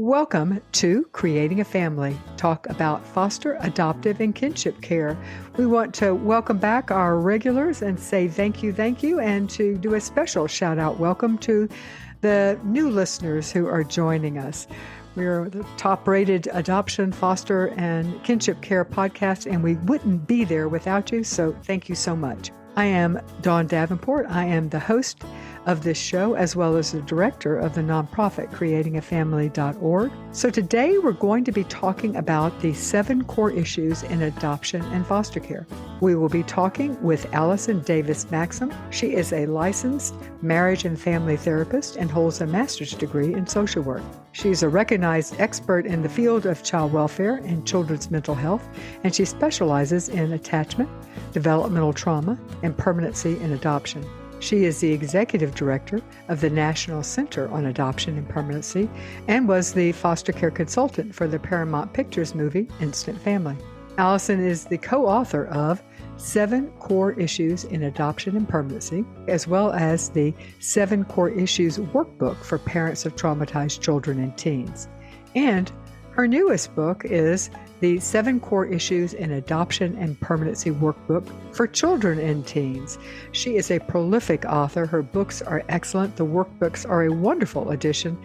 Welcome to Creating a Family. Talk about foster, adoptive, and kinship care. We want to welcome back our regulars and say thank you, and to do a special shout out welcome to the new listeners who are joining us. We're the top-rated adoption, foster, and kinship care podcast, and we wouldn't be there without you, so thank you so much. I am Dawn Davenport. I am the host of this show, as well as the director of the nonprofit creatingafamily.org. So today we're going to be talking about the 7 core issues in adoption and foster care. We will be talking with Allison Davis Maxim. She is a licensed marriage and family therapist and holds a master's degree in social work. She's a recognized expert in the field of child welfare and children's mental health, and she specializes in attachment, developmental trauma, and permanency in adoption. She is the executive director of the National Center on Adoption and Permanency and was the foster care consultant for the Paramount Pictures movie Instant Family. Allison is the co-author of 7 Core Issues in Adoption and Permanency, as well as the 7 Core Issues workbook for parents of traumatized children and teens. And her newest book is the 7 Core Issues in Adoption and Permanency Workbook for Children and Teens. She is a prolific author. Her books are excellent. The workbooks are a wonderful addition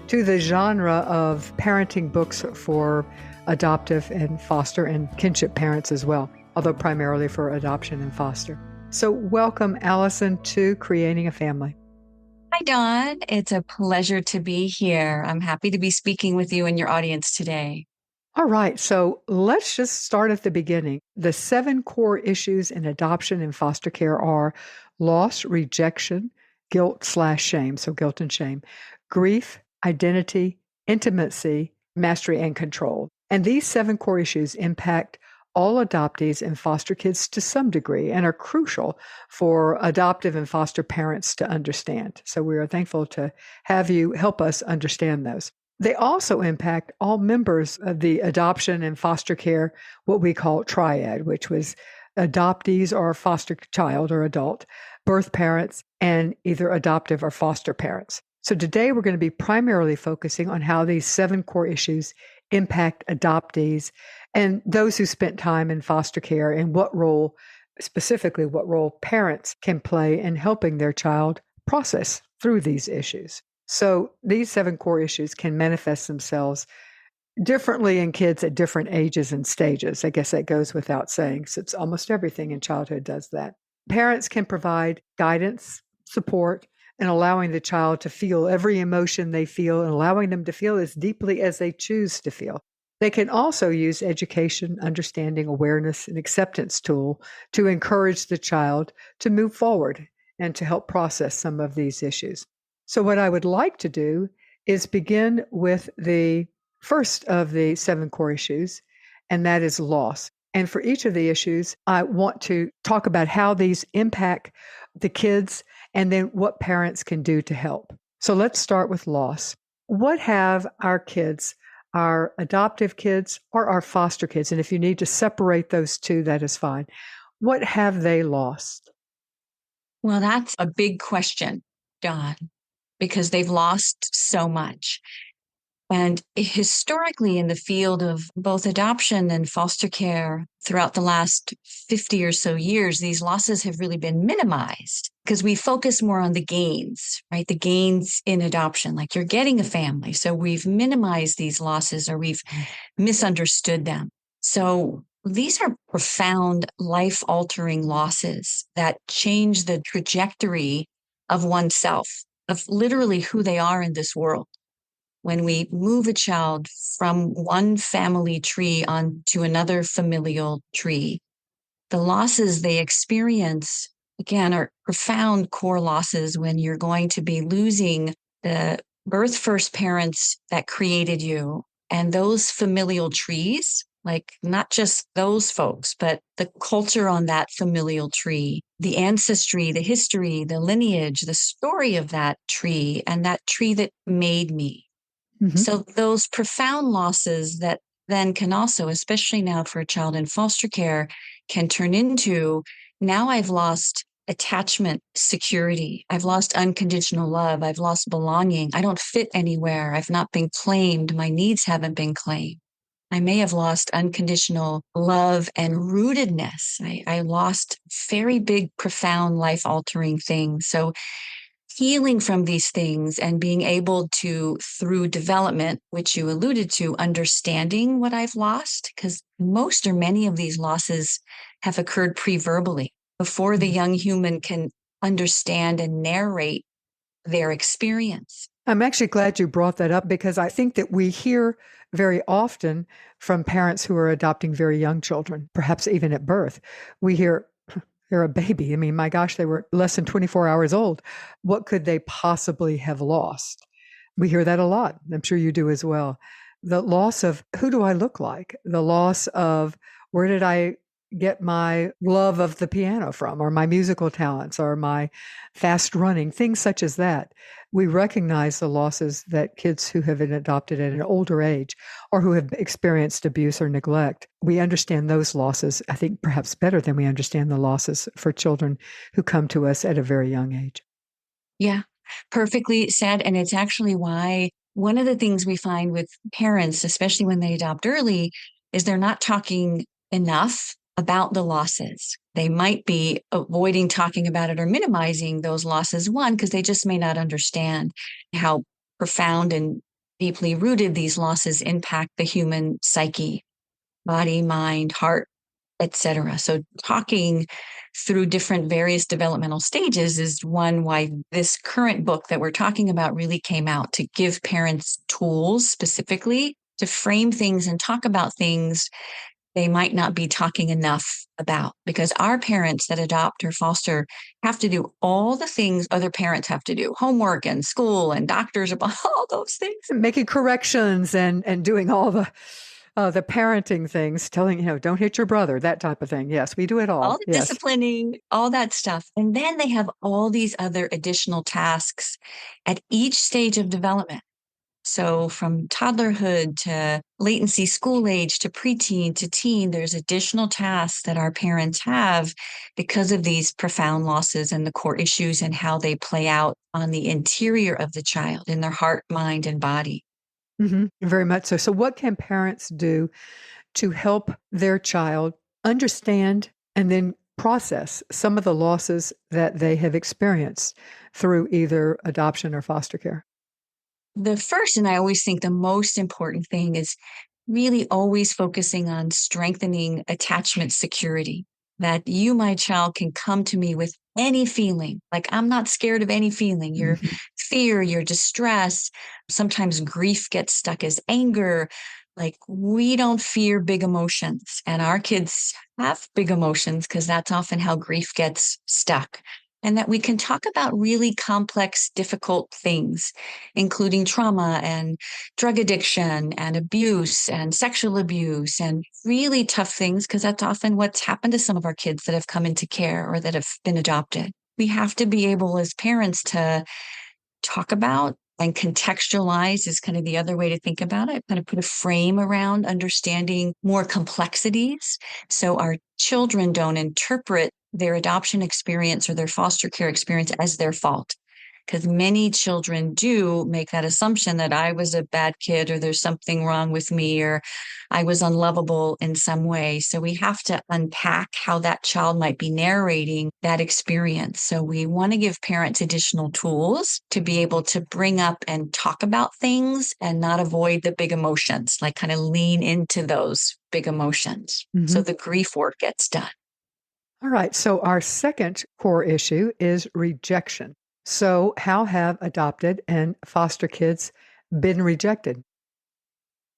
to the genre of parenting books for adoptive and foster and kinship parents as well, although primarily for adoption and foster. So welcome, Allison, to Creating a Family. Hi, Dawn. It's a pleasure to be here. I'm happy to be speaking with you and your audience today. All right, so let's just start at the beginning. The 7 core issues in adoption and foster care are loss, rejection, guilt/shame, so guilt and shame, grief, identity, intimacy, mastery, and control. And these 7 core issues impact all adoptees and foster kids to some degree and are crucial for adoptive and foster parents to understand. So we are thankful to have you help us understand those. They also impact all members of the adoption and foster care, what we call triad, which was adoptees or foster child or adult, birth parents, and either adoptive or foster parents. So today we're going to be primarily focusing on how these 7 core issues impact adoptees and those who spent time in foster care and specifically what role parents can play in helping their child process through these issues. So these 7 core issues can manifest themselves differently in kids at different ages and stages. I guess that goes without saying, since almost everything in childhood does that. Parents can provide guidance, support, and allowing the child to feel every emotion they feel and allowing them to feel as deeply as they choose to feel. They can also use education, understanding, awareness, and acceptance tool to encourage the child to move forward and to help process some of these issues. So what I would like to do is begin with the first of the 7 core issues, and that is loss. And for each of the issues, I want to talk about how these impact the kids and then what parents can do to help. So let's start with loss. What have our kids, our adoptive kids or our foster kids, and if you need to separate those two, that is fine. What have they lost? Well, that's a big question, Dawn, because they've lost so much. And historically, in the field of both adoption and foster care, throughout the last 50 or so years, these losses have really been minimized because we focus more on the gains, right? The gains in adoption, like you're getting a family. So we've minimized these losses or we've misunderstood them. So these are profound, life-altering losses that change the trajectory of oneself, of literally who they are in this world. When we move a child from one family tree onto another familial tree, the losses they experience, again, are profound core losses when you're going to be losing the birth first parents that created you and those familial trees, like not just those folks, but the culture on that familial tree, the ancestry, the history, the lineage, the story of that tree, and that tree that made me. Mm-hmm. So those profound losses that then can also, especially now for a child in foster care, can turn into, now I've lost attachment security. I've lost unconditional love. I've lost belonging. I don't fit anywhere. I've not been claimed. My needs haven't been claimed. I may have lost unconditional love and rootedness. I lost very big, profound, life altering things. So healing from these things and being able to, through development, which you alluded to, understanding what I've lost, because most or many of these losses have occurred pre-verbally before the young human can understand and narrate their experience. I'm actually glad you brought that up because I think that we hear very often from parents who are adopting very young children, perhaps even at birth. We hear, they're a baby. I mean, my gosh, they were less than 24 hours old. What could they possibly have lost? We hear that a lot. I'm sure you do as well. The loss of who do I look like? The loss of where did I get my love of the piano from, or my musical talents, or my fast running, things such as that. We recognize the losses that kids who have been adopted at an older age or who have experienced abuse or neglect. We understand those losses, I think, perhaps better than we understand the losses for children who come to us at a very young age. Yeah, perfectly said. And it's actually why one of the things we find with parents, especially when they adopt early, is they're not talking enough about the losses. They might be avoiding talking about it or minimizing those losses, one, because they just may not understand how profound and deeply rooted these losses impact the human psyche, body, mind, heart, etc. So talking through different various developmental stages is one why this current book that we're talking about really came out, to give parents tools specifically to frame things and talk about things they might not be talking enough about, because our parents that adopt or foster have to do all the things other parents have to do, homework and school and doctors, about all those things. Making corrections and doing all the parenting things, telling, don't hit your brother, that type of thing. Yes, we do it All all. the Yes. disciplining, all that stuff. And then they have all these other additional tasks at each stage of development. So from toddlerhood to latency school age to preteen to teen, there's additional tasks that our parents have because of these profound losses and the core issues and how they play out on the interior of the child in their heart, mind, and body. Very much so. So, what can parents do to help their child understand and then process some of the losses that they have experienced through either adoption or foster care? The first, and I always think the most important thing, is really always focusing on strengthening attachment security. That you, my child, can come to me with any feeling. Like, I'm not scared of any feeling. Your Mhm. fear, your distress, sometimes grief gets stuck as anger. Like, we don't fear big emotions, and our kids have big emotions because that's often how grief gets stuck. And that we can talk about really complex, difficult things, including trauma and drug addiction and abuse and sexual abuse and really tough things, because that's often what's happened to some of our kids that have come into care or that have been adopted. We have to be able as parents to talk about and contextualize is kind of the other way to think about it, kind of put a frame around understanding more complexities so our children don't interpret their adoption experience or their foster care experience as their fault, because many children do make that assumption that I was a bad kid or there's something wrong with me or I was unlovable in some way. So we have to unpack how that child might be narrating that experience. So we want to give parents additional tools to be able to bring up and talk about things and not avoid the big emotions, like kind of lean into those big emotions. So Mhm. the grief work gets done. All right. So, our second core issue is rejection. So, how have adopted and foster kids been rejected?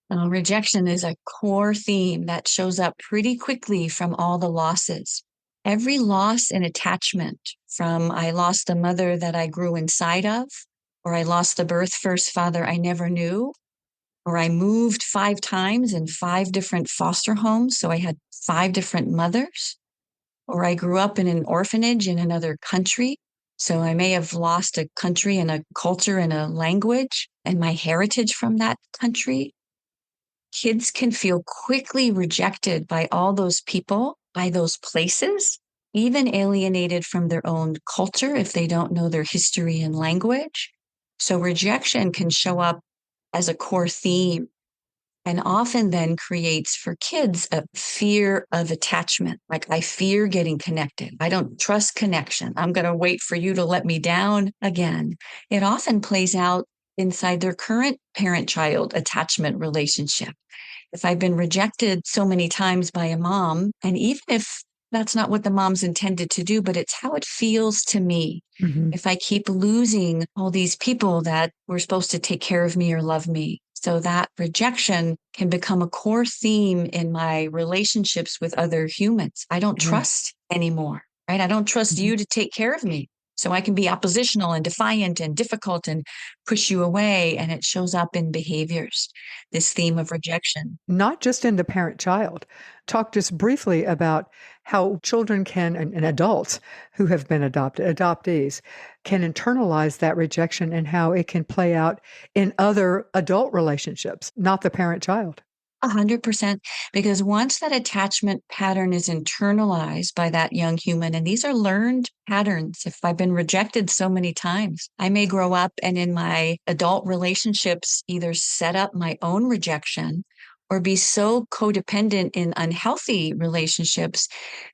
Rejection is a core theme that shows up pretty quickly from all the losses. Every loss in attachment, from I lost the mother that I grew inside of, or I lost the birth first father I never knew, or I moved 5 times in 5 different foster homes. So I had 5 different mothers, or I grew up in an orphanage in another country. So I may have lost a country and a culture and a language and my heritage from that country. Kids can feel quickly rejected by all those people, by those places. even alienated from their own culture if they don't know their history and language. So rejection can show up as a core theme and often then creates for kids a fear of attachment. Like, I fear getting connected. I don't trust connection. I'm going to wait for you to let me down again. It often plays out inside their current parent child attachment relationship. If I've been rejected so many times by a mom, and even if that's not what the mom's intended to do, but it's how it feels to me. Mhm. If I keep losing all these people that were supposed to take care of me or love me, so that rejection can become a core theme in my relationships with other humans. I don't Yes. trust anymore, right? I don't trust Mhm. you to take care of me. So I can be oppositional and defiant and difficult and push you away. And it shows up in behaviors, this theme of rejection. Not just in the parent-child. Talk just briefly about how children can and adults who have been adopted, adoptees, can internalize that rejection and how it can play out in other adult relationships, not the parent-child. 100%. Because once that attachment pattern is internalized by that young human, and these are learned patterns, if I've been rejected so many times, I may grow up and in my adult relationships either set up my own rejection or be so codependent in unhealthy relationships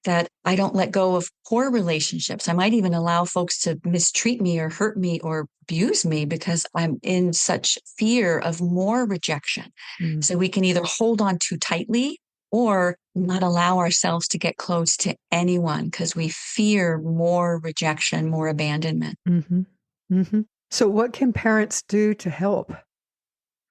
that I don't let go of poor relationships. I might even allow folks to mistreat me or hurt me or abuse me because I'm in such fear of more rejection. Mm, So we can either hold on too tightly or not allow ourselves to get close to anyone because we fear more rejection, more abandonment. mhm, mhm. So what can parents do to help?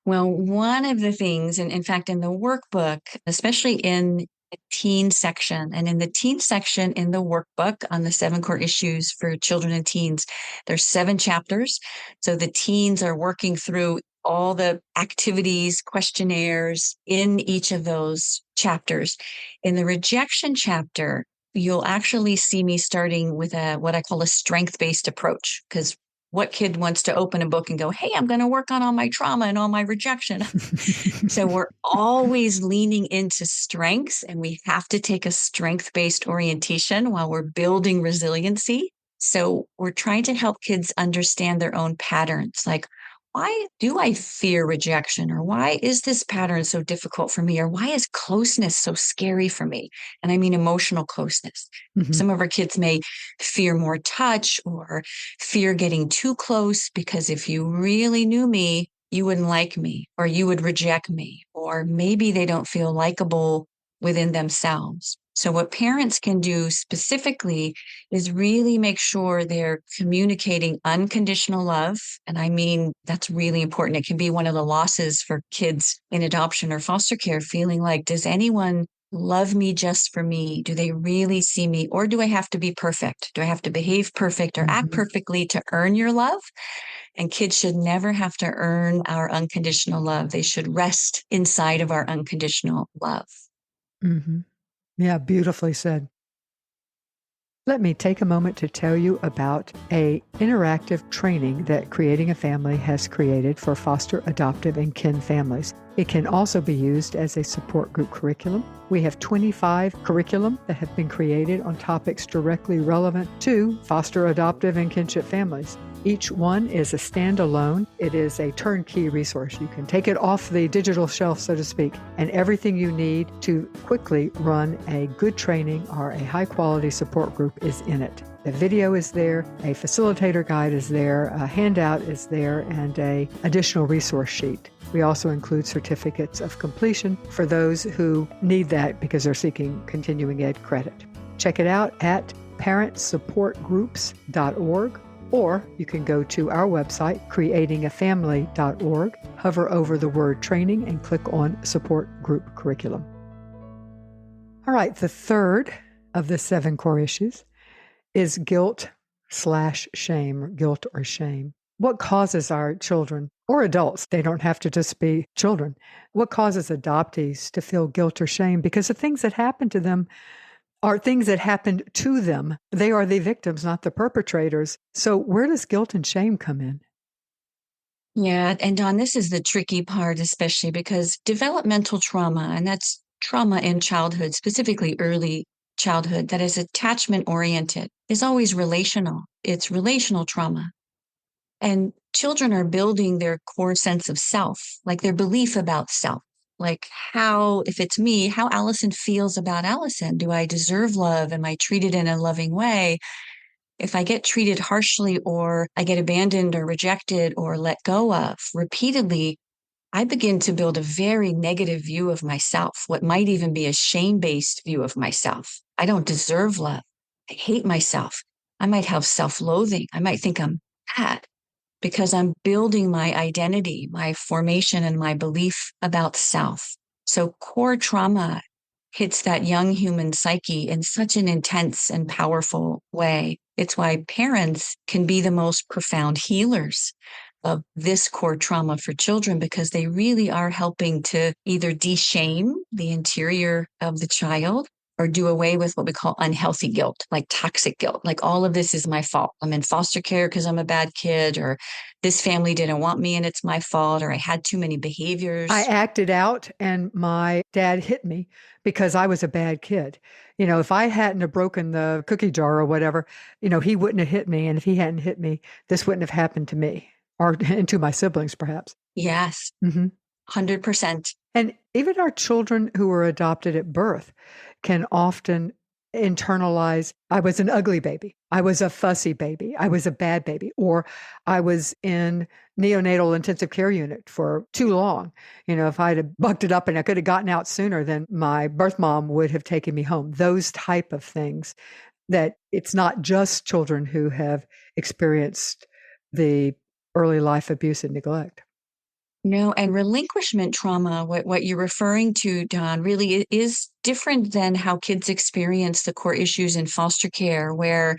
Well, one of the things, and in fact, in the workbook, especially in the teen section, and in the teen section in the workbook on the 7 core issues for children and teens, there's 7 chapters. So the teens are working through all the activities, questionnaires in each of those chapters. In the rejection chapter, you'll actually see me starting with a what I call a strength-based approach, because what kid wants to open a book and go, hey, I'm going to work on all my trauma and all my rejection? So we're always leaning into strengths, and we have to take a strength based orientation while we're building resiliency. So we're trying to help kids understand their own patterns. Like, why do I fear rejection? Or why is this pattern so difficult for me? Or why is closeness so scary for me? And I mean emotional closeness. Mhm, Some of our kids may fear more touch or fear getting too close because if you really knew me, you wouldn't like me or you would reject me, or maybe they don't feel likable within themselves. So, what parents can do specifically is really make sure they're communicating unconditional love. And I mean, that's really important. It can be one of the losses for kids in adoption or foster care, feeling like, does anyone love me just for me? Do they really see me? Or do I have to be perfect? Do I have to behave perfect or act mhm, perfectly to earn your love? And kids should never have to earn our unconditional love. They should rest inside of our unconditional love. mhm. Yeah, beautifully said. Let me take a moment to tell you about a interactive training that Creating a Family has created for foster, adoptive, and kin families. It can also be used as a support group curriculum. We have 25 curriculum that have been created on topics directly relevant to foster, adoptive, and kinship families. Each one is a standalone. It is a turnkey resource. You can take it off the digital shelf, so to speak, and everything you need to quickly run a good training or a high quality support group is in it. The video is there, a facilitator guide is there, a handout is there, and an additional resource sheet. We also include certificates of completion for those who need that because they're seeking continuing ed credit. Check it out at parentsupportgroups.org, or you can go to our website, creatingafamily.org, hover over the word training, and click on support group curriculum. All right, the third of the 7 core issues is guilt/shame, guilt or shame. What causes our children or adults, they don't have to just be children, what causes adoptees to feel guilt or shame? Because the things that happen to them are things that happened to them. They are the victims, not the perpetrators. So where does guilt and shame come in? Yeah. And Don, this is the tricky part, especially because developmental trauma, and that's trauma in childhood, specifically early childhood that is attachment oriented, is always relational. It's relational trauma. And children are building their core sense of self, like their belief about self. Like how, if it's me, how Allison feels about Allison. Do I deserve love? Am I treated in a loving way? If I get treated harshly or I get abandoned or rejected or let go of repeatedly, I begin to build a very negative view of myself, what might even be a shame based view of myself. I don't deserve love. I hate myself. I might have self loathing. I might think I'm bad because I'm building my identity, my formation, and my belief about self. So core trauma hits that young human psyche in such an intense and powerful way. It's why parents can be the most profound healers of this core trauma for children, because they really are helping to either de-shame the interior of the child or do away with what we call unhealthy guilt, like toxic guilt. Like all of this is my fault. I'm in foster care because I'm a bad kid, or this family didn't want me and it's my fault, or I had too many I behaviors. acted out and my dad hit me because I was a bad kid. If I hadn't have broken the cookie jar or whatever, he wouldn't have hit me. And if he hadn't hit me, this wouldn't have happened to me or and to my siblings, perhaps. Yes, Hmm. 100%. And even our children who were adopted at birth can often internalize, I was an ugly baby. I was a fussy baby. I was a bad baby. Or I was in neonatal intensive care unit for too long. If I'd have bucked it up and I could have gotten out sooner, then my birth mom would have taken me home. Those type of things, that it's not just children who have experienced the early life abuse and neglect. No, and relinquishment trauma, what you're referring to, Don, really is different than how kids experience the core issues in foster care, where,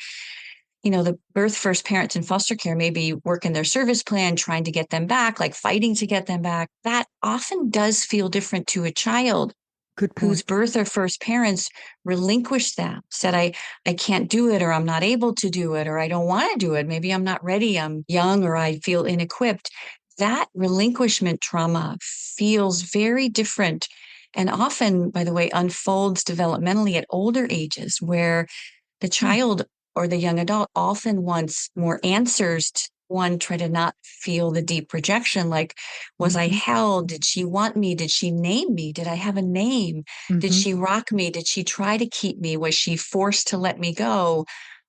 the birth first parents in foster care may be working their service plan, trying to get them back, like fighting to get them back. That often does feel different to a child Good whose point. birth or first parents relinquished them, said, I can't do it, or I'm not able to do it, or I don't want to do it. Maybe I'm not ready. I'm young, or I feel inequipped. That relinquishment trauma feels very different and often, by the way, unfolds developmentally at older ages, where the Hmm. child or the young adult often wants more answers to one, try to not feel the deep rejection. Like, was I Mhm. held? Did she want me? Did she name me? Did I have a name? Did Mhm. she rock me? Did she try to keep me? Was she forced to let me go?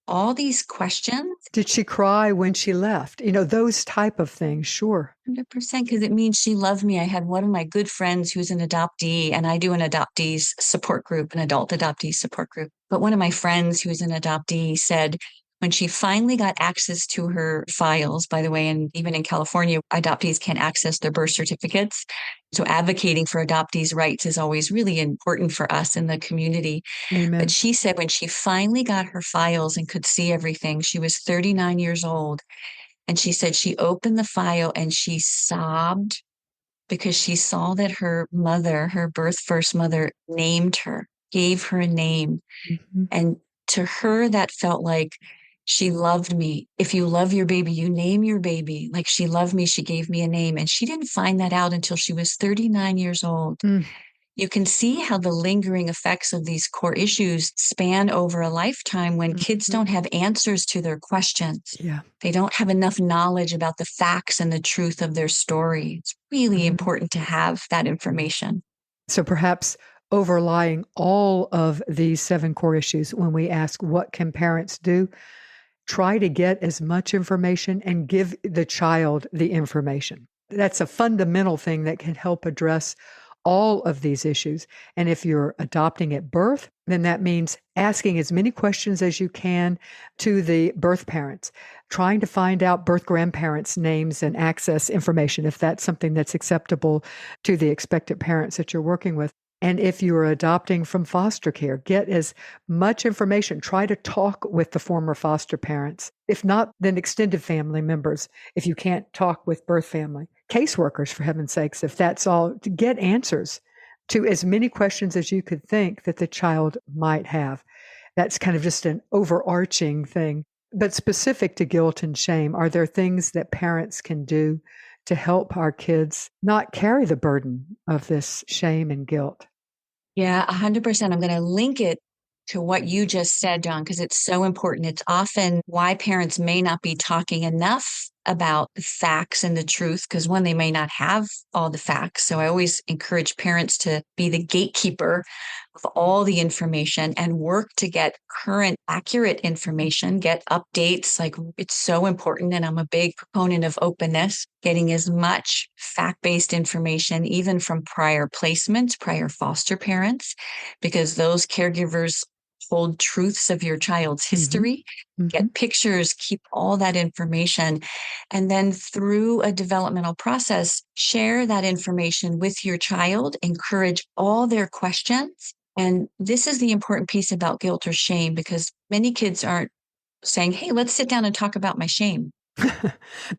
All these questions. Did she cry when she left? Those type of things, sure. 100%, because it means she loved me. I had one of my good friends who's an adoptee, and I do an adoptees support group, an adult adoptee support group. But one of my friends who's an adoptee said when she finally got access to her files, by the way, and even in California, adoptees can't access their birth certificates. So advocating for adoptees' rights is always really important for us in the community. But Amen. she said when she finally got her files and could see everything, she was 39 years old. And she said she opened the file and she sobbed because she saw that her mother, her birth first mother, named her, gave her a name. Mhm. And to her, that felt like she loved me. If you love your baby, you name your baby. Like she loved me, she gave me a name. And she didn't find that out until she was 39 years old. Mm. You can see how the lingering effects of these core issues span over a lifetime when kids Mhm. don't have answers to their questions. Yeah. They don't have enough knowledge about the facts and the truth of their story. It's really Mhm. important to have that information. So perhaps overlying all of these 7 core issues, when we ask, "What can parents do?" Try to get as much information and give the child the information. That's a fundamental thing that can help address all of these issues. And if you're adopting at birth, then that means asking as many questions as you can to the birth parents, trying to find out birth grandparents' names and access information if that's something that's acceptable to the expectant parents that you're working with. And if you're adopting from foster care, get as much information. Try to talk with the former foster parents. If not, then extended family members, if you can't talk with birth family. Caseworkers, for heaven's sakes, if that's all, to get answers to as many questions as you could think that the child might have. That's kind of just an overarching thing. But specific to guilt and shame, are there things that parents can do to help our kids not carry the burden of this shame and guilt? Yeah, 100%. I'm going to link it to what you just said, John, because it's so important. It's often why parents may not be talking enough about the facts and the truth, because one, they may not have all the facts. So I always encourage parents to be the gatekeeper of all the information and work to get current, accurate information, get updates. Like, it's so important. And I'm a big proponent of openness, getting as much fact-based information, even from prior placements, prior foster parents, because those caregivers hold truths of your child's history, get pictures, keep all that information. And then through a developmental process, share that information with your child, encourage all their questions. And this is the important piece about guilt or shame, because many kids aren't saying, hey, let's sit down and talk about my shame.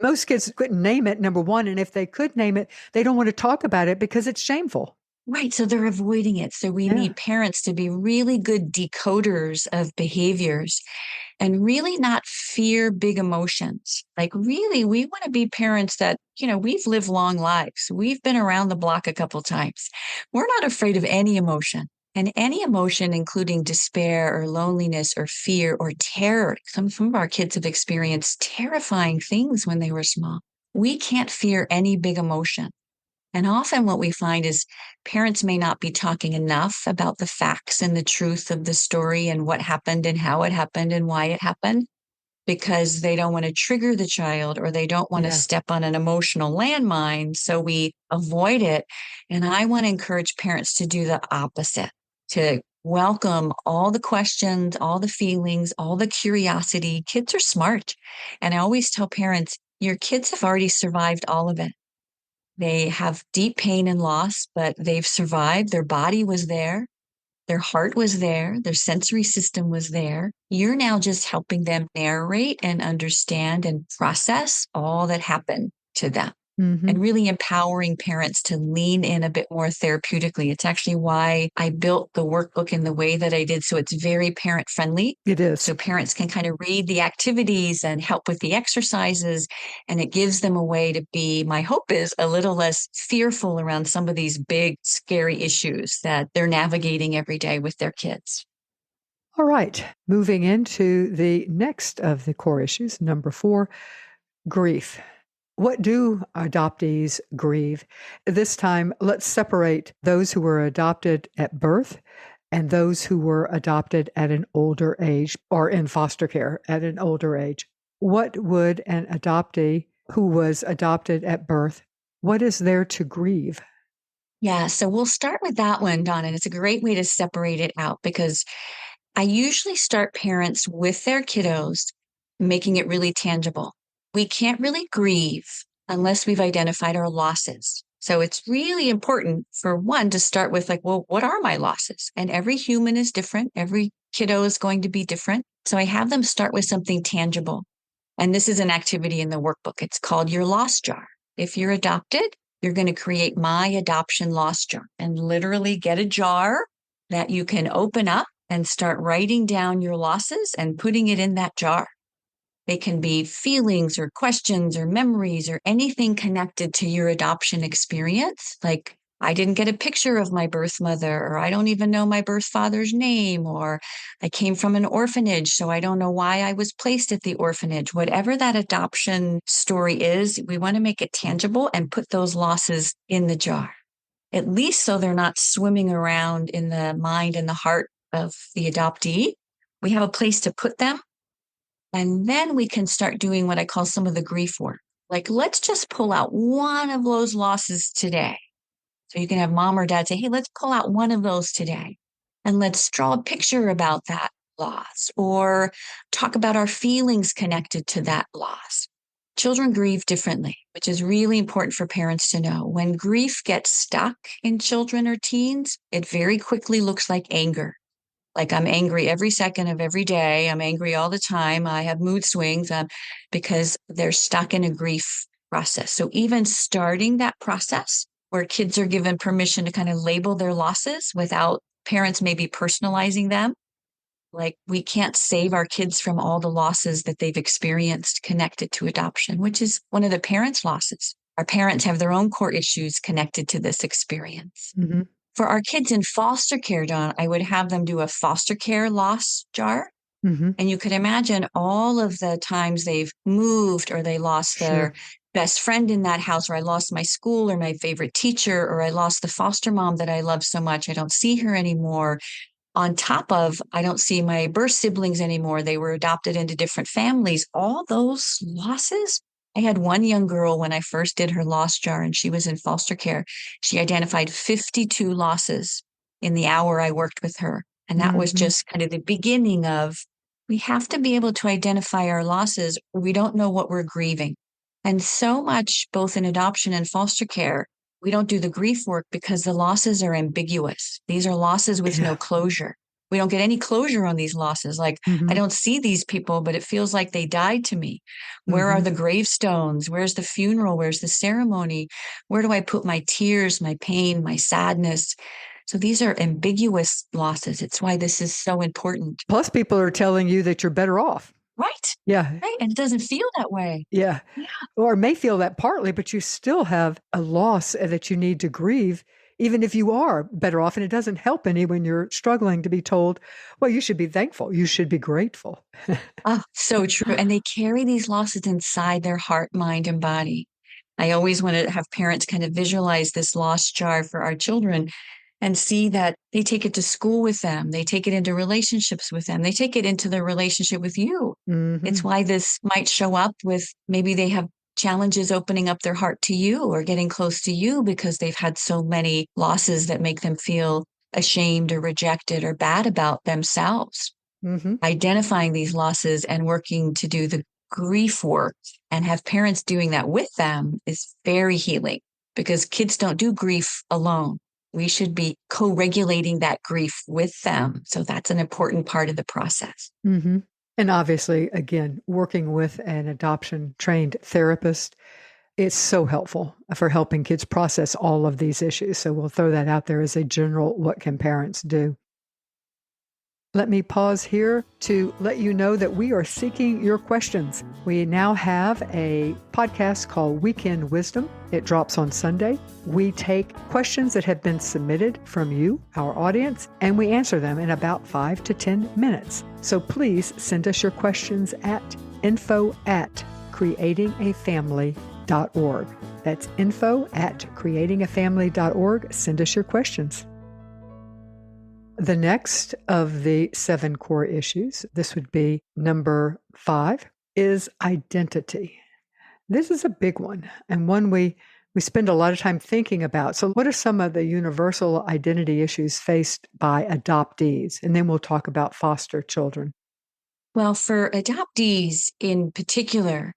Most kids couldn't name it, number one. And if they could name it, they don't want to talk about it because it's shameful. Right. So they're avoiding it. So we need parents to be really good decoders of behaviors and really not fear big emotions. Like, really, we want to be parents that, we've lived long lives. We've been around the block a couple times. We're not afraid of any emotion. And any emotion, including despair or loneliness or fear or terror. Some of our kids have experienced terrifying things when they were small. We can't fear any big emotion. And often what we find is parents may not be talking enough about the facts and the truth of the story and what happened and how it happened and why it happened, because they don't want to trigger the child or they don't want to step on an emotional landmine. So we avoid it. And I want to encourage parents to do the opposite, to welcome all the questions, all the feelings, all the curiosity. Kids are smart. And I always tell parents, your kids have already survived all of it. They have deep pain and loss, but they've survived. Their body was there. Their heart was there. Their sensory system was there. You're now just helping them narrate and understand and process all that happened to them. And really empowering parents to lean in a bit more therapeutically. It's actually why I built the workbook in the way that I did. So it's very parent friendly. It is. So parents can kind of read the activities and help with the exercises. And it gives them a way to be, my hope is, a little less fearful around some of these big, scary issues that they're navigating every day with their kids. All right. Moving into the next of the core issues, number 4, grief. What do adoptees grieve? This time, let's separate those who were adopted at birth and those who were adopted at an older age or in foster care at an older age. What would an adoptee who was adopted at birth, what is there to grieve? Yeah, so we'll start with that one, Donna. And it's a great way to separate it out, because I usually start parents with their kiddos, making it really tangible. We can't really grieve unless we've identified our losses. So it's really important, for one, to start with, like, well, what are my losses? And every human is different. Every kiddo is going to be different. So I have them start with something tangible. And this is an activity in the workbook. It's called your loss jar. If you're adopted, you're going to create my adoption loss jar and literally get a jar that you can open up and start writing down your losses and putting it in that jar. They can be feelings or questions or memories or anything connected to your adoption experience. Like, I didn't get a picture of my birth mother, or I don't even know my birth father's name, or I came from an orphanage, so I don't know why I was placed at the orphanage. Whatever that adoption story is, we want to make it tangible and put those losses in the jar, at least so they're not swimming around in the mind and the heart of the adoptee. We have a place to put them. And then we can start doing what I call some of the grief work. Like, let's just pull out one of those losses today. So you can have mom or dad say, hey, let's pull out one of those today. And let's draw a picture about that loss, or talk about our feelings connected to that loss. Children grieve differently, which is really important for parents to know. When grief gets stuck in children or teens, it very quickly looks like anger. Like, I'm angry every second of every day. I'm angry all the time. I have mood swings because they're stuck in a grief process. So even starting that process where kids are given permission to kind of label their losses without parents maybe personalizing them. Like, we can't save our kids from all the losses that they've experienced connected to adoption, which is one of the parents' losses. Our parents have their own core issues connected to this experience. For our kids in foster care, Dawn, I would have them do a foster care loss jar. Mm-hmm. And you could imagine all of the times they've moved or they lost their Sure. best friend in that house, or I lost my school or my favorite teacher, or I lost the foster mom that I love so much. I don't see her anymore. On top of, I don't see my birth siblings anymore. They were adopted into different families. All those losses. I had one young girl when I first did her loss jar and she was in foster care. She identified 52 losses in the hour I worked with her. And that was Mm-hmm. just kind of the beginning of we have to be able to identify our losses. Or we don't know what we're grieving. And so much, both in adoption and foster care, we don't do the grief work because the losses are ambiguous. These are losses with no Yeah. closure. We don't get any closure on these losses. Like, I Mm-hmm. don't see these people, but it feels like they died to me. Where are Mm-hmm. the gravestones? Where's the funeral? Where's the ceremony? Where do I put my tears, my pain, my sadness? So these are ambiguous losses. It's why this is so important. Plus, people are telling you that you're better off. Right. Yeah. Right. And it doesn't feel that way. Yeah. Yeah. Or may feel that partly, but you still have a loss that you need to grieve, even if you are better off. And it doesn't help any when you're struggling to be told, well, you should be thankful. You should be grateful. Oh, so true. And they carry these losses inside their heart, mind, and body. I always want to have parents kind of visualize this loss jar for our children and see that they take it to school with them. They take it into relationships with them. They take it into their relationship with you. It's Mm-hmm. why this might show up with maybe they have challenges opening up their heart to you or getting close to you because they've had so many losses that make them feel ashamed or rejected or bad about themselves. Mm-hmm. Identifying these losses and working to do the grief work and have parents doing that with them is very healing because kids don't do grief alone. We should be co regulating that grief with them. So that's an important part of the process. Mm-hmm. And obviously, again, working with an adoption trained therapist, it's so helpful for helping kids process all of these issues. So we'll throw that out there as a general what can parents do? Let me pause here to let you know that we are seeking your questions. We now have a podcast called Weekend Wisdom. It drops on Sunday. We take questions that have been submitted from you, our audience, and we answer them in about 5 to 10 minutes. So please send us your questions at info@creatingafamily.org. That's info@creatingafamily.org. Send us your questions. The next of the 7 core issues, this would be number 5, is identity. This is a big one and one we spend a lot of time thinking about. So what are some of the universal identity issues faced by adoptees? And then we'll talk about foster children. Well, for adoptees in particular,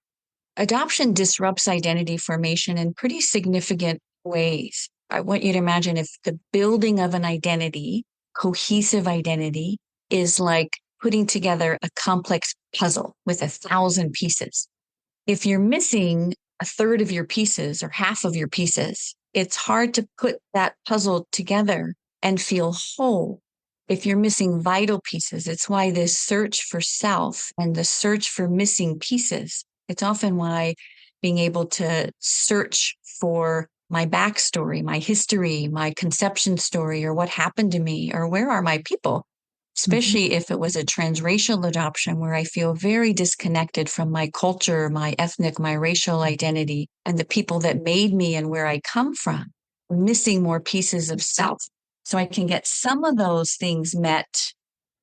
adoption disrupts identity formation in pretty significant ways. I want you to imagine if the building of an identity, cohesive identity, is like putting together a complex puzzle with 1,000 pieces. If you're missing a third of your pieces or half of your pieces, it's hard to put that puzzle together and feel whole. If you're missing vital pieces, it's why this search for self and the search for missing pieces, it's often why being able to search for my backstory, my history, my conception story, or what happened to me, or where are my people, Mhm. especially if it was a transracial adoption where I feel very disconnected from my culture, my ethnic, my racial identity, and the people that made me and where I come from, missing more pieces of self. So I can get some of those things met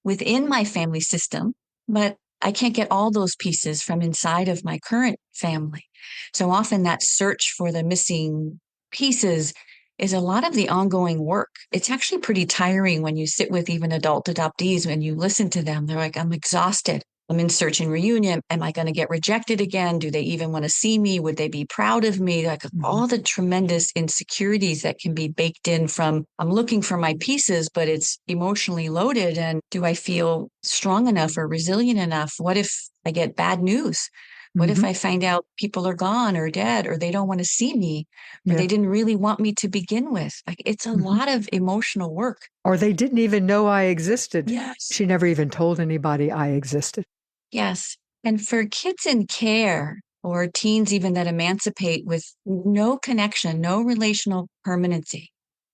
within my family system, but I can't get all those pieces from inside of my current family. So often that search for the missing pieces is a lot of the ongoing work. It's actually pretty tiring when you sit with even adult adoptees, when you listen to them, they're like, I'm exhausted. I'm in search and reunion. Am I going to get rejected again? Do they even want to see me? Would they be proud of me? Like Mhm. all the tremendous insecurities that can be baked in from I'm looking for my pieces, but it's emotionally loaded. And do I feel strong enough or resilient enough? What if I get bad news? What if Mhm. I find out people are gone or dead or they don't want to see me or Yeah. they didn't really want me to begin with? Like it's a Mhm. lot of emotional work. Or they didn't even know I existed. Yes. She never even told anybody I existed. Yes. And for kids in care or teens even that emancipate with no connection, no relational permanency,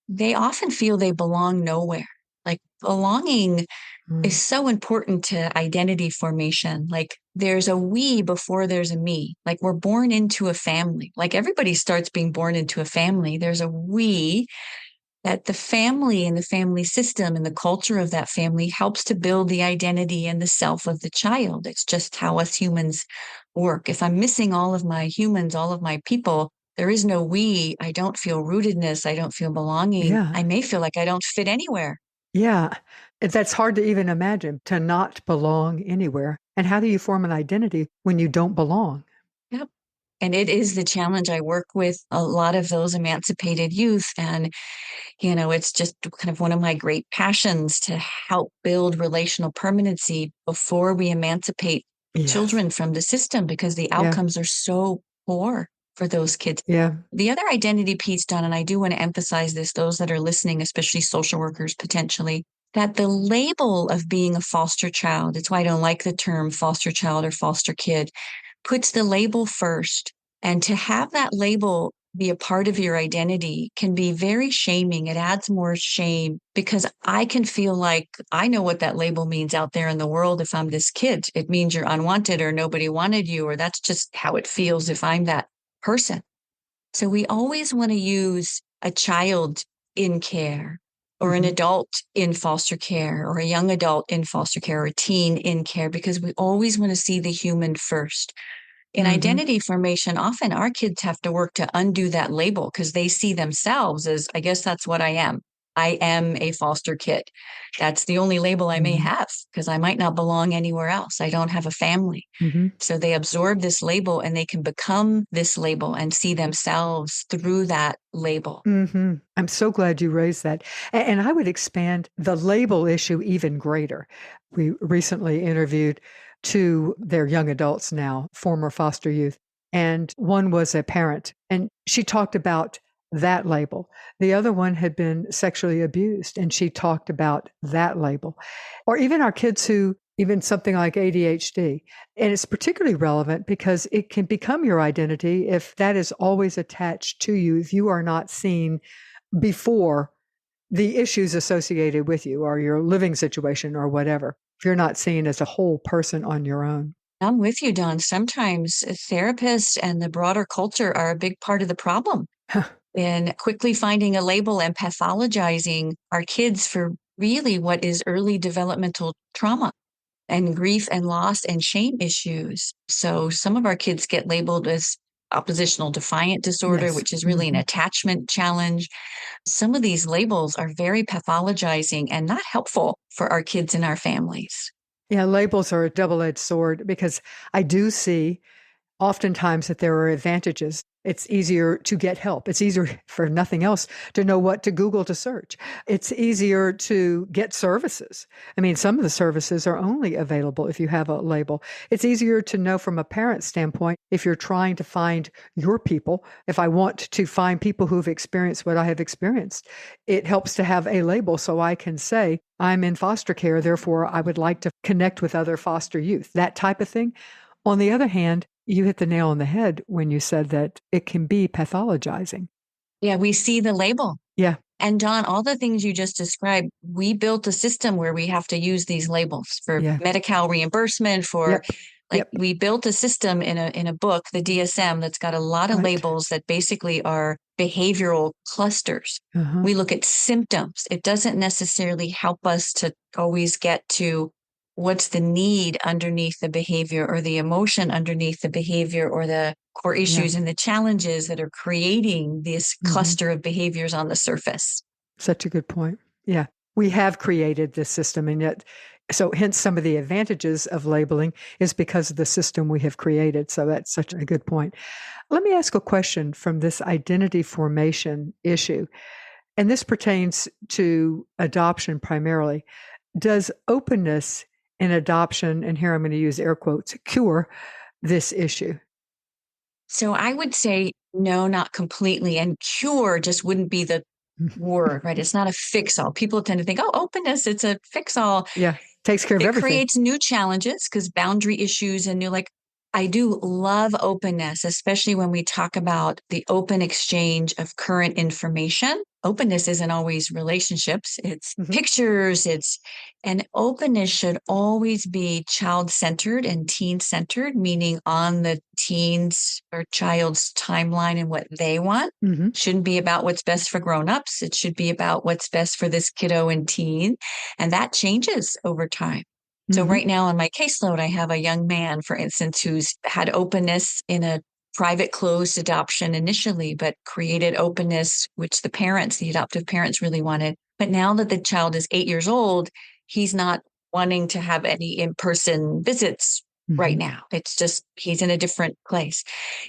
they often feel they belong nowhere. Like belonging is Mm. so important to identity formation. Like there's a we before there's a me. Like we're born into a family. Like everybody starts being born into a family. There's a we that the family and the family system and the culture of that family helps to build the identity and the self of the child. It's just how us humans work. If I'm missing all of my humans, all of my people, there is no we. I don't feel rootedness. I don't feel belonging. Yeah. I may feel like I don't fit anywhere. Yeah. That's hard to even imagine, to not belong anywhere. And how do you form an identity when you don't belong? Yep. And it is the challenge. I work with a lot of those emancipated youth. And, it's just kind of one of my great passions to help build relational permanency before we emancipate Yes. children from the system because the Yeah. outcomes are so poor for those kids. Yeah. The other identity piece, Don, and I do want to emphasize this, those that are listening, especially social workers potentially, that the label of being a foster child, it's why I don't like the term foster child or foster kid, puts the label first. And to have that label be a part of your identity can be very shaming. It adds more shame because I can feel like I know what that label means out there in the world if I'm this kid. It means you're unwanted or nobody wanted you, or that's just how it feels if I'm that person. So we always want to use a child in care or an Mhm. adult in foster care or a young adult in foster care or a teen in care because we always want to see the human first. In Mhm. identity formation, often our kids have to work to undo that label because they see themselves as, I guess that's what I am. I am a foster kid. That's the only label I may Mhm. have because I might not belong anywhere else. I don't have a family. Mhm. So they absorb this label and they can become this label and see themselves through that label. Mhm. I'm so glad you raised that. And I would expand the label issue even greater. We recently interviewed two, they're young adults now, former foster youth, and one was a parent, and she talked about that label. The other one had been sexually abused, and she talked about that label. Or even our kids who, even something like ADHD. And it's particularly relevant because it can become your identity if that is always attached to you, if you are not seen before the issues associated with you or your living situation or whatever. If you're not seen as a whole person on your own. I'm with you, Don. Sometimes therapists and the broader culture are a big part of the problem in quickly finding a label and pathologizing our kids for really what is early developmental trauma and grief and loss and shame issues. So some of our kids get labeled as oppositional defiant disorder, Yes. which is really an Mhm. attachment challenge. Some of these labels are very pathologizing and not helpful for our kids and our families. Yeah, labels are a double-edged sword because I do see oftentimes that there are advantages. It's easier to get help. It's easier, for nothing else, to know what to Google to search. It's easier to get services. I mean, some of the services are only available if you have a label. It's easier to know from a parent standpoint if you're trying to find your people. If I want to find people who've experienced what I have experienced, it helps to have a label so I can say, I'm in foster care, therefore I would like to connect with other foster youth, that type of thing. On the other hand, you hit the nail on the head when you said that it can be pathologizing. Yeah, we see the label. Yeah, And Don, all the things you just described, we built a system where we have to use these labels for yeah, Medi-Cal reimbursement, for yep, like yep, we built a system in a book, the DSM, that's got a lot of right. labels that basically are behavioral clusters. Uh-huh, We look at symptoms. It doesn't necessarily help us to always get to what's the need underneath the behavior or the emotion underneath the behavior or the core yeah, issues and the challenges that are creating this mhm. cluster of behaviors on the surface. Such a good point. Yeah, we have created this system, and yet so hence some of the advantages of labeling is because of the system we have created, so that's such a good point. Let me ask a question from this identity formation issue, and this pertains to adoption primarily. Does openness in adoption, and here I'm going to use air quotes, cure this issue? So I would say no, not completely. And cure just wouldn't be the word, right? It's not a fix all. People tend to think, oh, openness, it's a fix all. Yeah, takes care of It everything. creates new challenges because boundary issues and new, like, I do love openness, especially when we talk about the open exchange of current information. Openness isn't always relationships, it's Mhm. pictures, and openness should always be child centered and teen centered, meaning on the teen's or child's timeline and what they want. Mhm. Shouldn't be about what's best for grown-ups. It should be about what's best for this kiddo and teen. And that changes over time. So Mhm. right now on my caseload, I have a young man, for instance, who's had openness in a private closed adoption initially, but created openness, which the parents, the adoptive parents really wanted. But now that the child is 8 years old, he's not wanting to have any in-person visits right Mhm. now. It's just he's in a different place.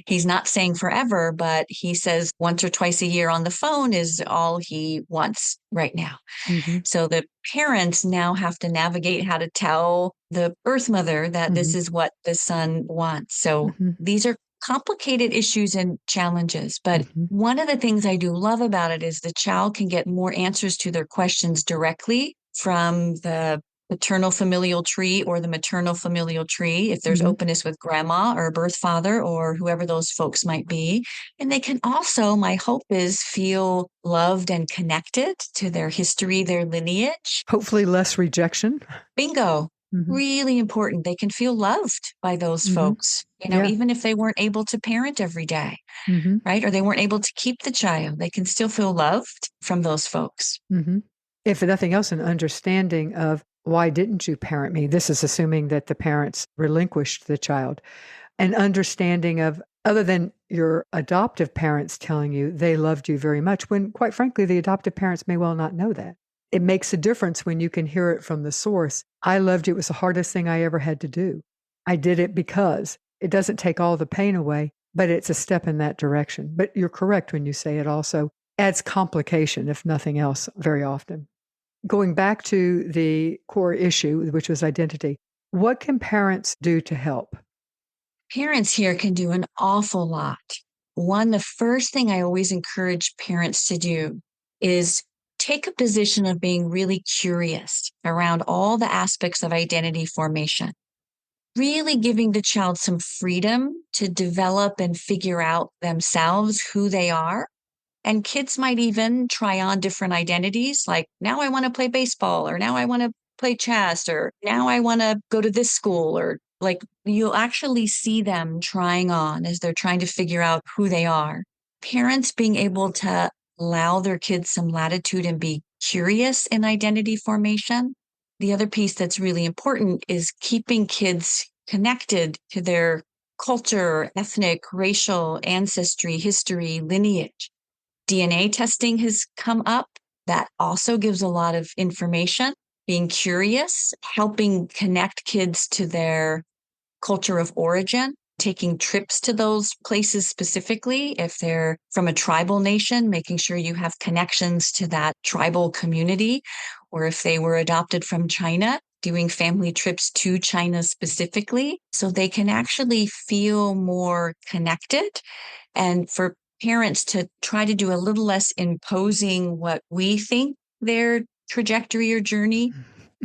He's not saying forever, but he says once or twice a year on the phone is all he wants right now. Mhm. So the parents now have to navigate how to tell the birth mother that this Mhm. is what the son wants. So Mhm. these are complicated issues and challenges. But Mhm. one of the things I do love about it is the child can get more answers to their questions directly from the paternal familial tree or the maternal familial tree, if there's Mhm. openness with grandma or birth father or whoever those folks might be. And they can also, my hope is, feel loved and connected to their history, their lineage. Hopefully less rejection. Bingo. Mhm. Really important. They can feel loved by those Mhm. folks, Yeah. even if they weren't able to parent every day, Mhm. right? Or they weren't able to keep the child, they can still feel loved from those folks. Mhm. If nothing else, an understanding of why didn't you parent me? This is assuming that the parents relinquished the child. An understanding of other than your adoptive parents telling you they loved you very much, when quite frankly, the adoptive parents may well not know that. It makes a difference when you can hear it from the source. I loved you. It was the hardest thing I ever had to do. I did it because it doesn't take all the pain away, but it's a step in that direction. But you're correct when you say it also adds complication, if nothing else, very often. Going back to the core issue, which was identity, what can parents do to help? Parents here can do an awful lot. One, the first thing I always encourage parents to do is take a position of being really curious around all the aspects of identity formation, really giving the child some freedom to develop and figure out themselves who they are. And kids might even try on different identities, like now I want to play baseball, or now I want to play chess, or now I want to go to this school, or like you'll actually see them trying on as they're trying to figure out who they are. Parents being able to allow their kids some latitude and be curious in identity formation. The other piece that's really important is keeping kids connected to their culture, ethnic, racial, ancestry, history, lineage. DNA testing has come up. That also gives a lot of information. Being curious, helping connect kids to their culture of origin, taking trips to those places specifically. If they're from a tribal nation, making sure you have connections to that tribal community. Or if they were adopted from China, doing family trips to China specifically so they can actually feel more connected, and for parents to try to do a little less imposing what we think their trajectory or journey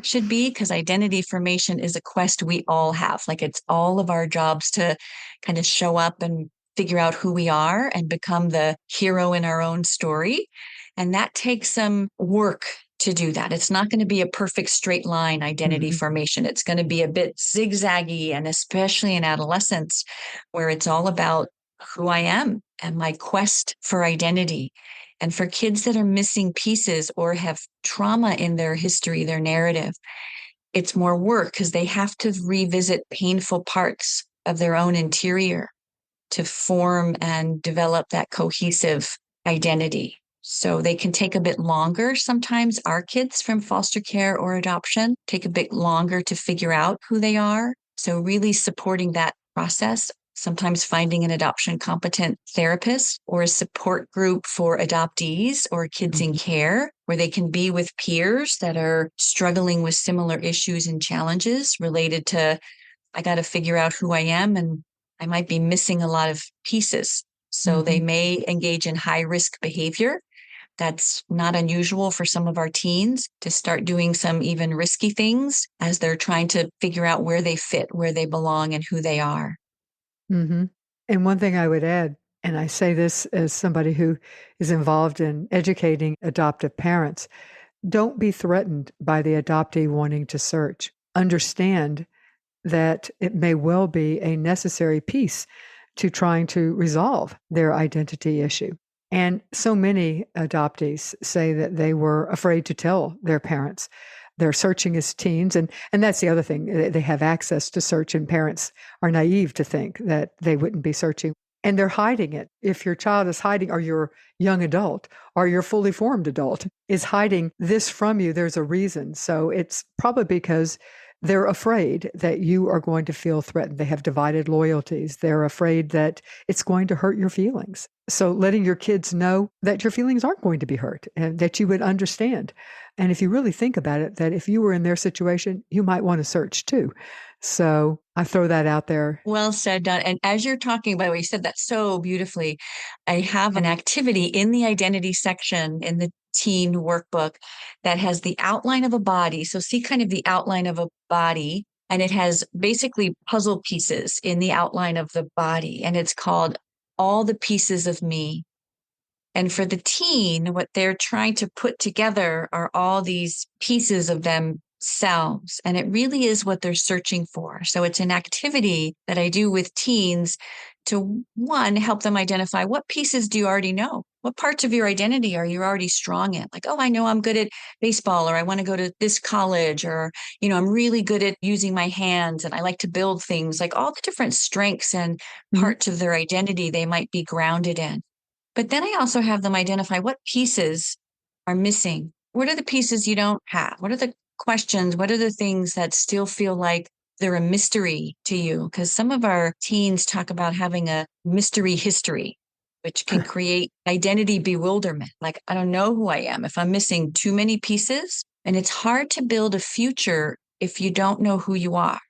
should be, because identity formation is a quest we all have. Like it's all of our jobs to kind of show up and figure out who we are and become the hero in our own story. And that takes some work to do that. It's not going to be a perfect straight line identity Mhm. formation. It's going to be a bit zigzaggy, and especially in adolescence, where it's all about who I am and my quest for identity. And for kids that are missing pieces or have trauma in their history, their narrative, it's more work because they have to revisit painful parts of their own interior to form and develop that cohesive identity. So they can take a bit longer. Sometimes our kids from foster care or adoption take a bit longer to figure out who they are. So really supporting that process, sometimes finding an adoption competent therapist or a support group for adoptees or kids in Mhm. care where they can be with peers that are struggling with similar issues and challenges related to I got to figure out who I am, and I might be missing a lot of pieces. So they Mhm. may engage in high risk behavior. That's not unusual for some of our teens to start doing some even risky things as they're trying to figure out where they fit, where they belong, and who they are. Hmm. And one thing I would add, and I say this as somebody who is involved in educating adoptive parents, don't be threatened by the adoptee wanting to search. Understand that it may well be a necessary piece to trying to resolve their identity issue. And so many adoptees say that they were afraid to tell their parents. They're searching as teens. And that's the other thing. They have access to search, and parents are naive to think that they wouldn't be searching. And they're hiding it. If your child is hiding, or your young adult, or your fully formed adult is hiding this from you, there's a reason. So it's probably because they're afraid that you are going to feel threatened. They have divided loyalties. They're afraid that it's going to hurt your feelings. So letting your kids know that your feelings aren't going to be hurt and that you would understand. And if you really think about it, that if you were in their situation, you might want to search too. So I throw that out there. Well said, Don. And as you're talking, by the way, you said that so beautifully. I have an activity in the identity section in the teen workbook that has the outline of a body. So see kind of the outline of a body, and it has basically puzzle pieces in the outline of the body. And it's called All the Pieces of Me. And for the teen, what they're trying to put together are all these pieces of themselves. And it really is what they're searching for. So it's an activity that I do with teens to, one, help them identify what pieces do you already know? What parts of your identity are you already strong in? Like, oh, I know I'm good at baseball, or I want to go to this college, or, I'm really good at using my hands and I like to build things, like all the different strengths and Mhm. parts of their identity they might be grounded in. But then I also have them identify what pieces are missing. What are the pieces you don't have? What are the questions? What are the things that still feel like they're a mystery to you? Because some of our teens talk about having a mystery history, which can create identity bewilderment. Like, I don't know who I am if I'm missing too many pieces. And it's hard to build a future if you don't know who you are.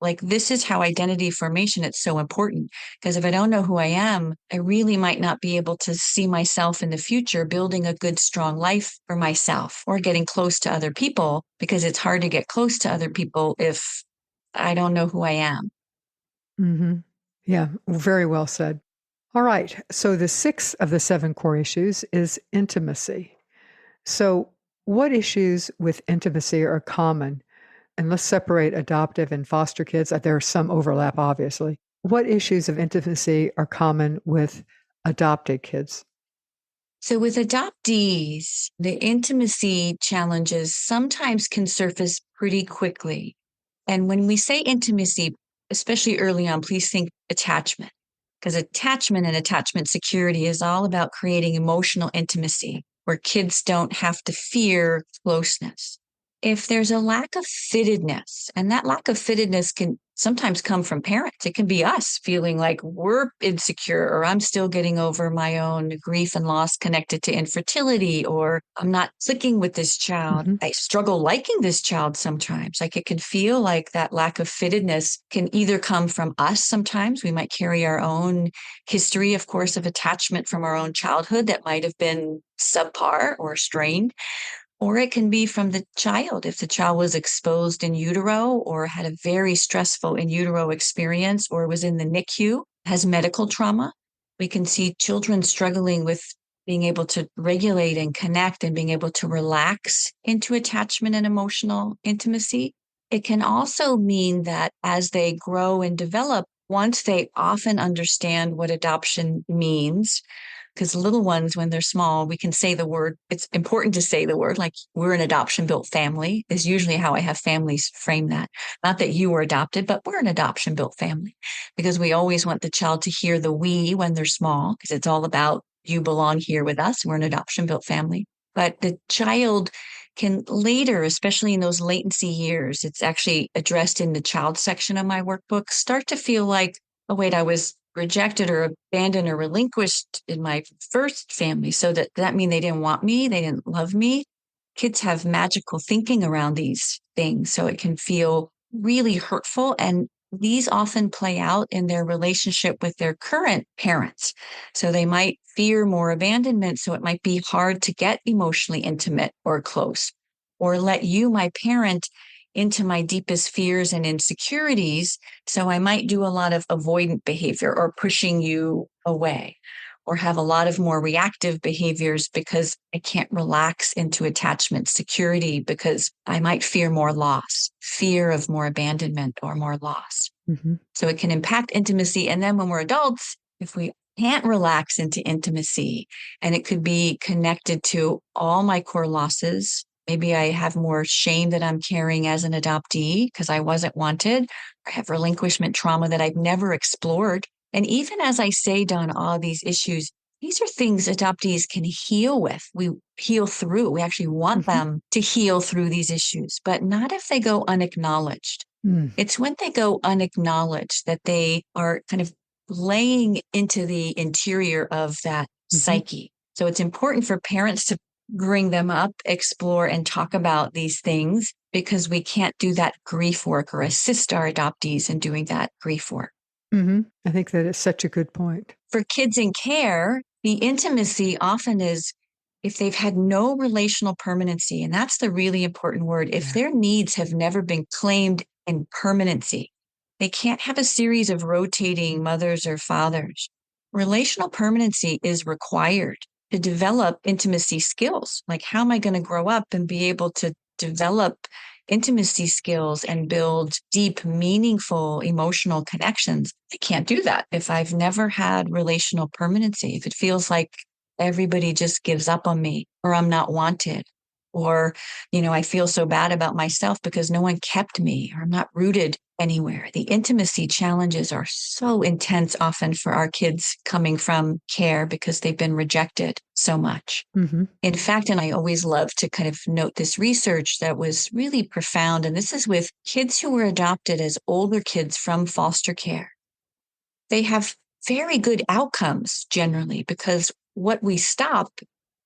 Like, this is how identity formation, it's so important. Because if I don't know who I am, I really might not be able to see myself in the future building a good, strong life for myself, or getting close to other people, because it's hard to get close to other people if I don't know who I am. Hmm. Yeah, very well said. All right. So the sixth of the seven core issues is intimacy. So, what issues with intimacy are common? And let's separate adoptive and foster kids. There's some overlap, obviously. What issues of intimacy are common with adopted kids? So, with adoptees, the intimacy challenges sometimes can surface pretty quickly. And when we say intimacy, especially early on, please think attachment, because attachment and attachment security is all about creating emotional intimacy where kids don't have to fear closeness. If there's a lack of fittedness, and that lack of fittedness can sometimes come from parents, it can be us feeling like we're insecure, or I'm still getting over my own grief and loss connected to infertility, or I'm not clicking with this child. Hmm. I struggle liking this child sometimes. Like, it can feel like that lack of fittedness can either come from us sometimes. We might carry our own history, of course, of attachment from our own childhood that might have been subpar or strained, or it can be from the child. If the child was exposed in utero, or had a very stressful in utero experience, or was in the NICU, has medical trauma. We can see children struggling with being able to regulate and connect and being able to relax into attachment and emotional intimacy. It can also mean that as they grow and develop, once they often understand what adoption means, because little ones, when they're small, we can say the word. It's important to say the word, like, we're an adoption built family, is usually how I have families frame that. Not that you were adopted, but we're an adoption built family, because we always want the child to hear the we when they're small, because it's all about you belong here with us. We're an adoption built family. But the child can later, especially in those latency years, it's actually addressed in the child section of my workbook, start to feel like, oh, wait, I was rejected or abandoned or relinquished in my first family. So that mean they didn't want me, they didn't love me. Kids have magical thinking around these things, so it can feel really hurtful. And these often play out in their relationship with their current parents. So they might fear more abandonment. So it might be hard to get emotionally intimate or close, or let you, my parent, into my deepest fears and insecurities. So I might do a lot of avoidant behavior or pushing you away, or have a lot of more reactive behaviors because I can't relax into attachment security because I might fear more loss, fear of more abandonment or more loss. Mm-hmm. So it can impact intimacy. And then when we're adults, if we can't relax into intimacy, and it could be connected to all my core losses. Maybe I have more shame that I'm carrying as an adoptee because I wasn't wanted. I have relinquishment trauma that I've never explored. And even as I say, Dawn, all these issues, these are things adoptees can heal with. We heal through. We actually want Mm-hmm. them to heal through these issues, but not if they go unacknowledged. Mm. It's when they go unacknowledged that they are kind of laying into the interior of that Mm-hmm. psyche. So it's important for parents to bring them up, explore, and talk about these things, because we can't do that grief work or assist our adoptees in doing that grief work. Mm-hmm. I think that is such a good point. For kids in care, the intimacy often is if they've had no relational permanency, and that's the really important word. If their needs have never been claimed in permanency, they can't have a series of rotating mothers or fathers. Relational permanency is required to develop intimacy skills. Like, how am I going to grow up and be able to develop intimacy skills and build deep, meaningful emotional connections? I can't do that if I've never had relational permanency. If it feels like everybody just gives up on me, or I'm not wanted, or, I feel so bad about myself because no one kept me, or I'm not rooted anywhere. The intimacy challenges are so intense often for our kids coming from care because they've been rejected so much. Mm-hmm. In fact, and I always love to kind of note this research that was really profound, and this is with kids who were adopted as older kids from foster care. They have very good outcomes generally, because what we stop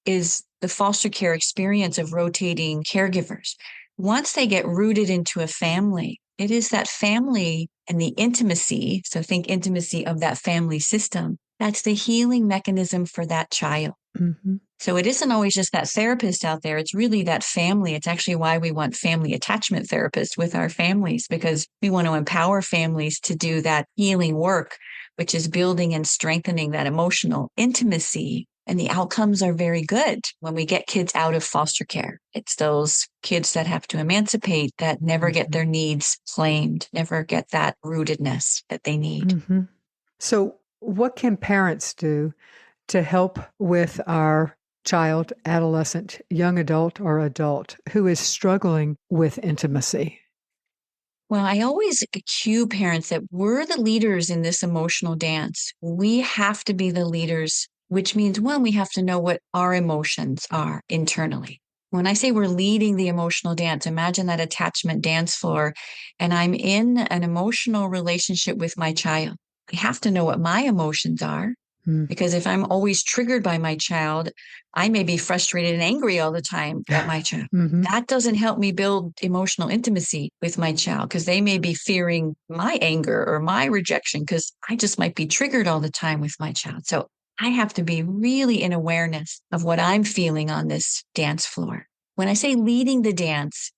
is the foster care experience of rotating caregivers. Once they get rooted into a family, it is that family and the intimacy. So think intimacy of that family system. That's the healing mechanism for that child. Mm-hmm. So it isn't always just that therapist out there. It's really that family. It's actually why we want family attachment therapists with our families, because we want to empower families to do that healing work, which is building and strengthening that emotional intimacy. And the outcomes are very good when we get kids out of foster care. It's those kids that have to emancipate that never get their needs claimed, never get that rootedness that they need. Mm-hmm. So, what can parents do to help with our child, adolescent, young adult, or adult who is struggling with intimacy? Well, I always cue parents that we're the leaders in this emotional dance. We have to be the leaders, which means, one, we have to know what our emotions are internally. When I say we're leading the emotional dance, imagine that attachment dance floor, and I'm in an emotional relationship with my child. I have to know what my emotions are. Mm. Because if I'm always triggered by my child, I may be frustrated and angry all the time at my child. Mm-hmm. That doesn't help me build emotional intimacy with my child, because they may be fearing my anger or my rejection because I just might be triggered all the time with my child. So I have to be really in awareness of what I'm feeling on this dance floor. When I say leading the dance,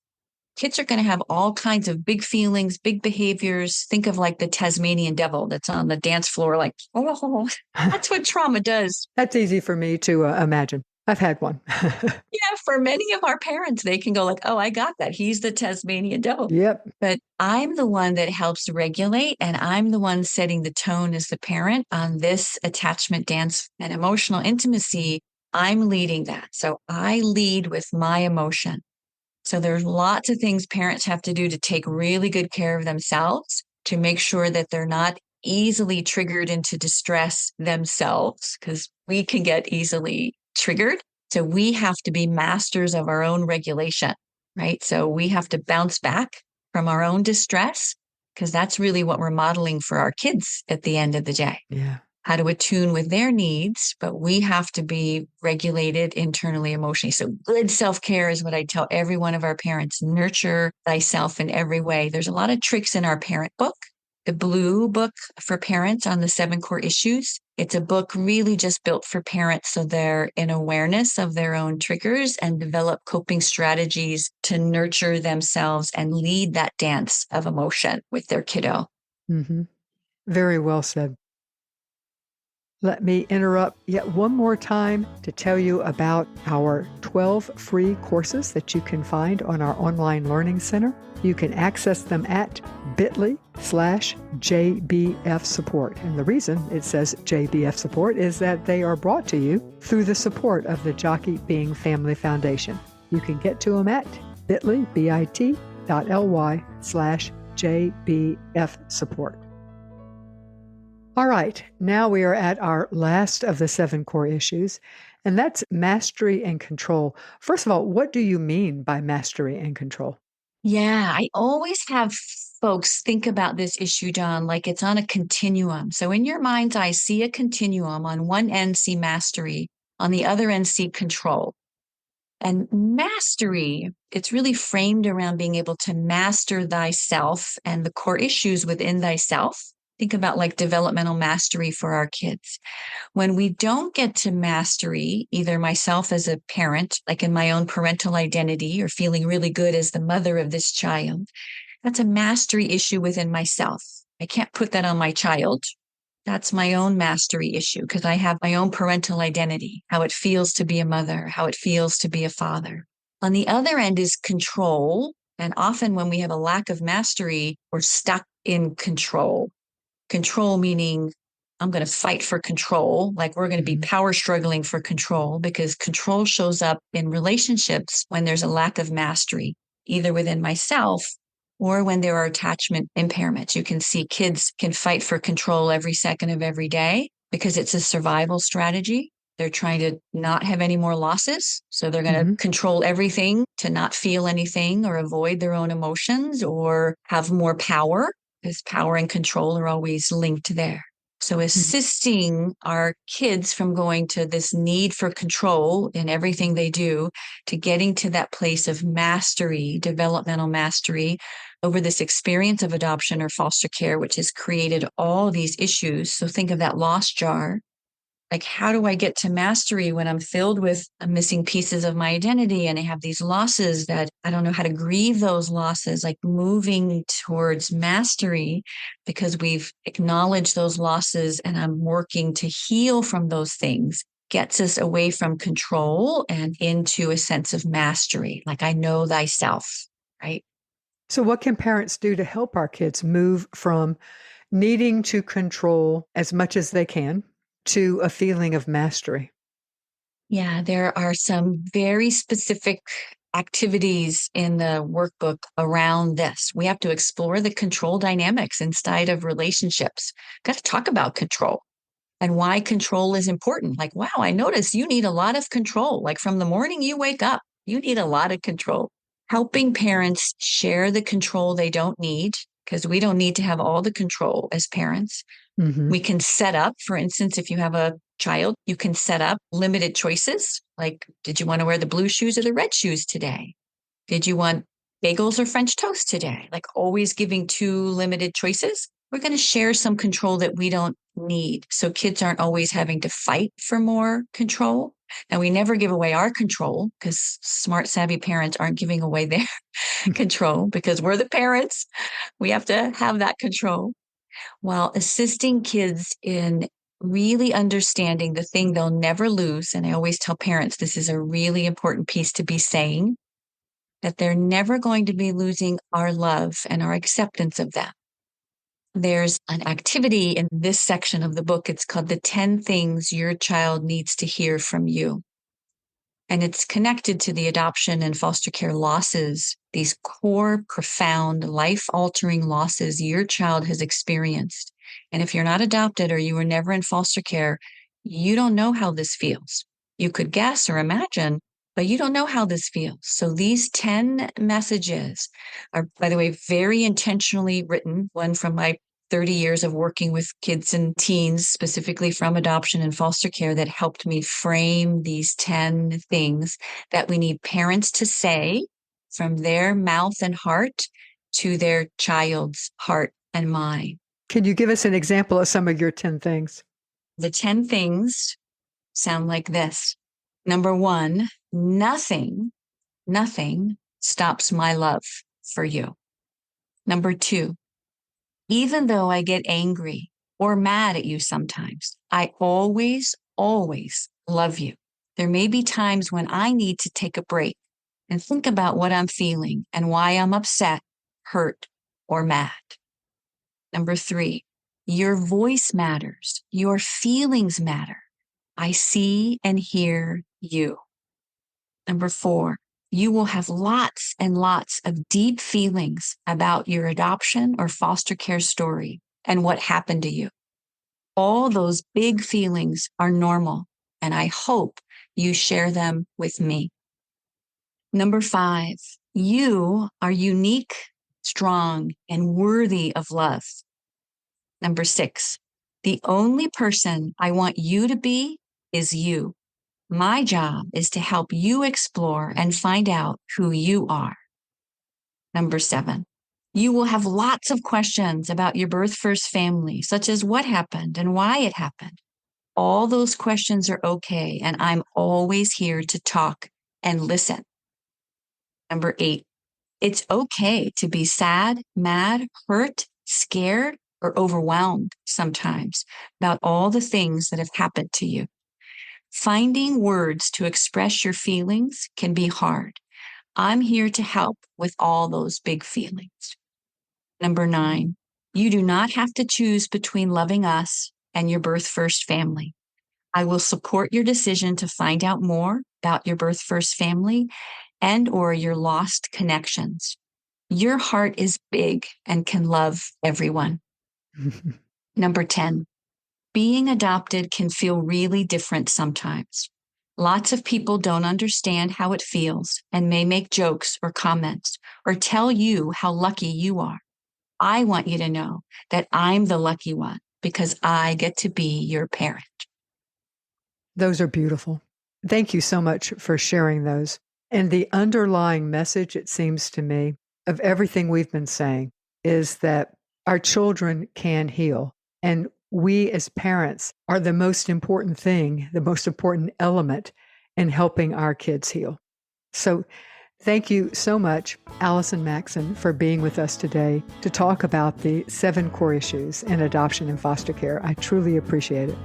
kids are going to have all kinds of big feelings, big behaviors. Think of like the Tasmanian devil that's on the dance floor, like, oh, that's what trauma does. That's easy for me to imagine. I've had one. Yeah, for many of our parents, they can go like, oh, I got that. He's the Tasmanian devil. Yep. But I'm the one that helps regulate, and I'm the one setting the tone as the parent on this attachment dance and emotional intimacy. I'm leading that. So I lead with my emotion. So there's lots of things parents have to do to take really good care of themselves, to make sure that they're not easily triggered into distress themselves, because we can get easily triggered. So we have to be masters of our own regulation, right? So we have to bounce back from our own distress, because that's really what we're modeling for our kids at the end of the day. Yeah. How to attune with their needs, but we have to be regulated internally, emotionally. So good self-care is what I tell every one of our parents. Nurture thyself in every way. There's a lot of tricks in our parent book the blue book for parents on the 7 core issues. It's a book really just built for parents so they're in awareness of their own triggers and develop coping strategies to nurture themselves and lead that dance of emotion with their kiddo. Mm-hmm. Very well said. Let me interrupt yet one more time to tell you about our 12 free courses that you can find on our online learning center. You can access them at bit.ly/JBF support. And the reason it says JBF support is that they are brought to you through the support of the Jockey Being Family Foundation. You can get to them at bit.ly/JBF support. All right, now we are at our last of the 7 core issues, and that's mastery and control. First of all, what do you mean by mastery and control? Yeah, I always have folks think about this issue, John, like it's on a continuum. So in your mind's eye, see a continuum. On one end, see mastery. On the other end, see control. And mastery, it's really framed around being able to master thyself and the core issues within thyself. Think about like developmental mastery for our kids. When we don't get to mastery, either myself as a parent, like in my own parental identity, or feeling really good as the mother of this child, that's a mastery issue within myself. I can't put that on my child. That's my own mastery issue because I have my own parental identity, how it feels to be a mother, how it feels to be a father. On the other end is control. And often when we have a lack of mastery, we're stuck in control. Control meaning I'm going to fight for control, like we're going to be power struggling for control, because control shows up in relationships when there's a lack of mastery, either within myself or when there are attachment impairments. You can see kids can fight for control every second of every day because it's a survival strategy. They're trying to not have any more losses. So they're going to control everything to not feel anything or avoid their own emotions or have more power, because power and control are always linked there. So assisting our kids from going to this need for control in everything they do to getting to that place of mastery, developmental mastery over this experience of adoption or foster care, which has created all these issues. So think of that loss jar. Like, how do I get to mastery when I'm filled with missing pieces of my identity and I have these losses that I don't know how to grieve those losses, like moving towards mastery because we've acknowledged those losses and I'm working to heal from those things gets us away from control and into a sense of mastery. Like I know thyself, right? So, what can parents do to help our kids move from needing to control as much as they can to a feeling of mastery? Yeah, there are some very specific activities in the workbook around this. We have to explore the control dynamics inside of relationships. Got to talk about control and why control is important. Like, wow, I notice you need a lot of control. Like from the morning you wake up, you need a lot of control. Helping parents share the control they don't need, because we don't need to have all the control as parents. We can set up, for instance, if you have a child, you can set up limited choices. Like, did you want to wear the blue shoes or the red shoes today? Did you want bagels or French toast today? Like, always giving 2 limited choices. We're going to share some control that we don't need. So kids aren't always having to fight for more control. And we never give away our control because smart, savvy parents aren't giving away their control because we're the parents. We have to have that control while assisting kids in really understanding the thing they'll never lose. And I always tell parents this is a really important piece to be saying, that they're never going to be losing our love and our acceptance of them. There's an activity in this section of the book. It's called The 10 Things Your Child Needs to Hear from You. And it's connected to the adoption and foster care losses, these core, profound, life-altering losses your child has experienced. And if you're not adopted or you were never in foster care, you don't know how this feels. You could guess or imagine, but you don't know how this feels. So these 10 messages are, by the way, very intentionally written, one from my 30 years of working with kids and teens, specifically from adoption and foster care, that helped me frame these 10 things that we need parents to say from their mouth and heart to their child's heart and mind. Can you give us an example of some of your 10 things? The 10 things sound like this. Number 1, nothing stops my love for you. Number 2, even though I get angry or mad at you sometimes, I always love you. There may be times when I need to take a break and think about what I'm feeling and why I'm upset, hurt, or mad. Number 3, your voice matters. Your feelings matter. I see and hear you. Number 4, you will have lots and lots of deep feelings about your adoption or foster care story and what happened to you. All those big feelings are normal, and I hope you share them with me. Number 5, you are unique, strong, and worthy of love. Number 6, the only person I want you to be is you. My job is to help you explore and find out who you are. Number 7, you will have lots of questions about your birth first family, such as what happened and why it happened. All those questions are okay, and I'm always here to talk and listen. Number 8, it's okay to be sad, mad, hurt, scared, or overwhelmed sometimes about all the things that have happened to you. Finding words to express your feelings can be hard. I'm here to help with all those big feelings. Number 9, you do not have to choose between loving us and your birth first family. I will support your decision to find out more about your birth first family and or your lost connections. Your heart is big and can love everyone. Number 10, being adopted can feel really different sometimes. Lots of people don't understand how it feels and may make jokes or comments or tell you how lucky you are. I want you to know that I'm the lucky one because I get to be your parent. Those are beautiful. Thank you so much for sharing those. And the underlying message, it seems to me, of everything we've been saying is that our children can heal. And we as parents are the most important thing, the most important element in helping our kids heal. So thank you so much, Allison Maxon, for being with us today to talk about the 7 core issues in adoption and foster care. I truly appreciate it.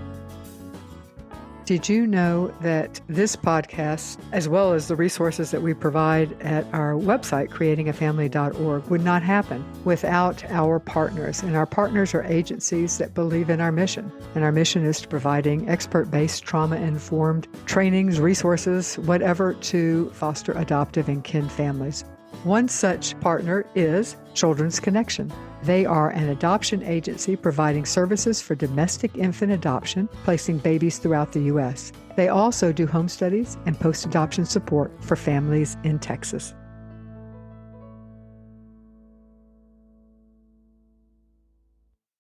Did you know that this podcast, as well as the resources that we provide at our website, creatingafamily.org, would not happen without our partners? And our partners are agencies that believe in our mission. And our mission is to providing expert-based, trauma-informed trainings, resources, whatever, to foster, adoptive, and kin families. One such partner is Children's Connection. They are an adoption agency providing services for domestic infant adoption, placing babies throughout the U.S. They also do home studies and post-adoption support for families in Texas.